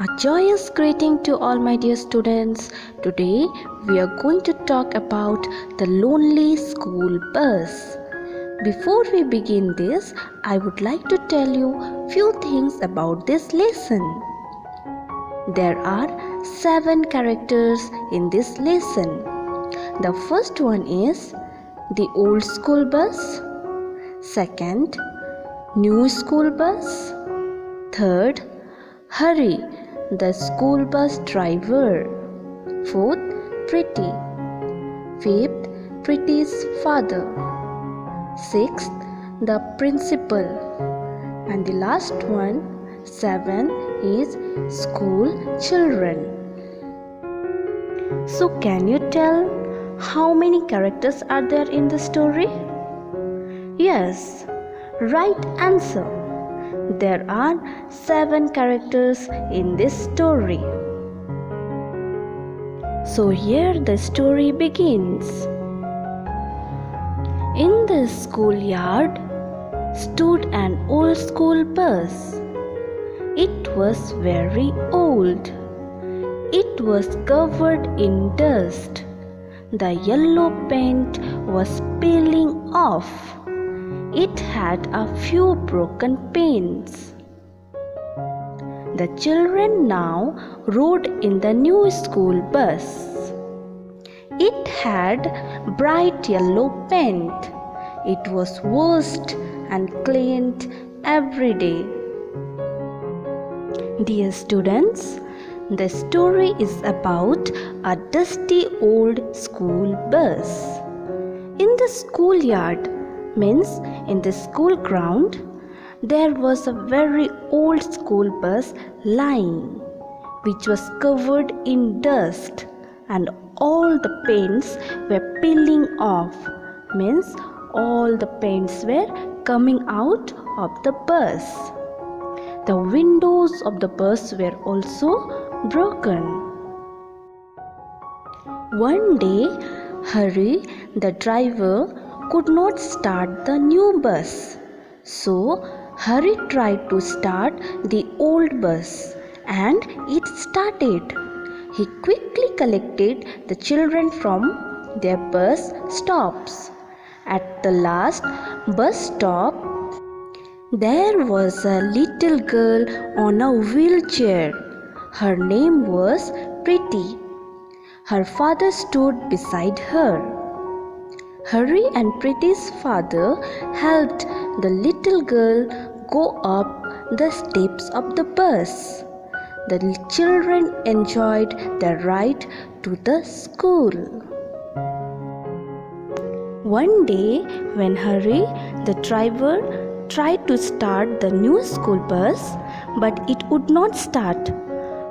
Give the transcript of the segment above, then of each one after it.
A joyous greeting to all my dear students. Today we are going to talk about the lonely school bus. Before we begin this, I would like to tell you few things about this lesson. There are 7 characters in this lesson. The first one is the old school bus. Second, new school bus. Third, Hurry, the school bus driver. Fourth, Pretty. Fifth, Pretty's father. Sixth, the principal. And the last one, 7, is school children. So can you tell how many characters are there in the story? Yes, right answer. There are 7 characters in this story. So here the story begins. In the schoolyard stood an old school bus. It was very old. It was covered in dust. The yellow paint was peeling off. It had a few broken panes. The children now rode in the new school bus. It had bright yellow paint. It was washed and cleaned every day. Dear students, the story is about a dusty old school bus. In the schoolyard, means in the school ground, there was a very old school bus lying, which was covered in dust, and all the paints were peeling off, means all the paints were coming out of the bus. The windows of the bus were also broken. One day, Hurry, the driver, could not start the new bus. So Hurry tried to start the old bus, and it started. He quickly collected the children from their bus stops. At the last bus stop, there was a little girl on a wheelchair. Her name was Pretty. Her father stood beside her. Hurry and Pretty's father helped the little girl go up the steps of the bus. The children enjoyed the ride to the school. One day, when Hurry, the driver, tried to start the new school bus, but it would not start.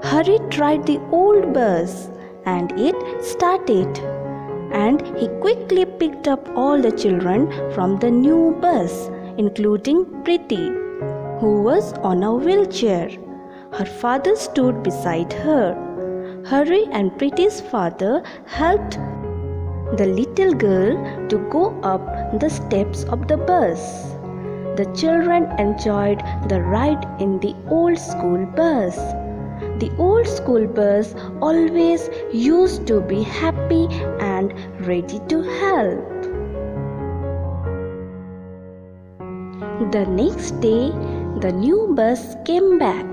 Hurry tried the old bus, and it started. And he quickly picked up all the children from the new bus, including Pretty, who was on a wheelchair. Her father stood beside her. Hurry and Pretty's father helped the little girl to go up the steps of the bus. The children enjoyed the ride in the old school bus. The old school bus always used to be happy and ready to help. The next day, the new bus came back.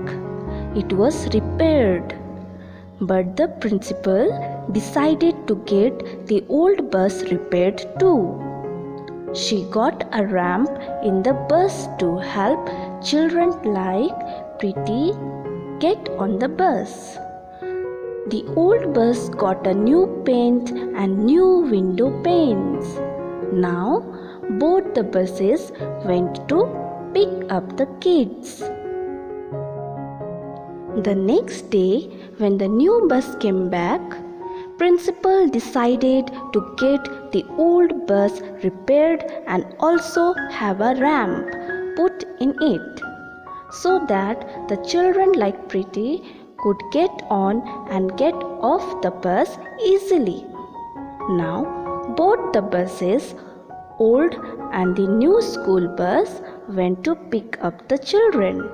It was repaired. But the principal decided to get the old bus repaired too. She got a ramp in the bus to help children like Pretty get on the bus. The old bus got a new paint and new window panes. Now both the buses went to pick up the kids. The next day, when the new bus came back, principal decided to get the old bus repaired and also have a ramp put in it, so that the children like Pretty could get on and get off the bus easily. Now both the buses, old and the new school bus, went to pick up the children.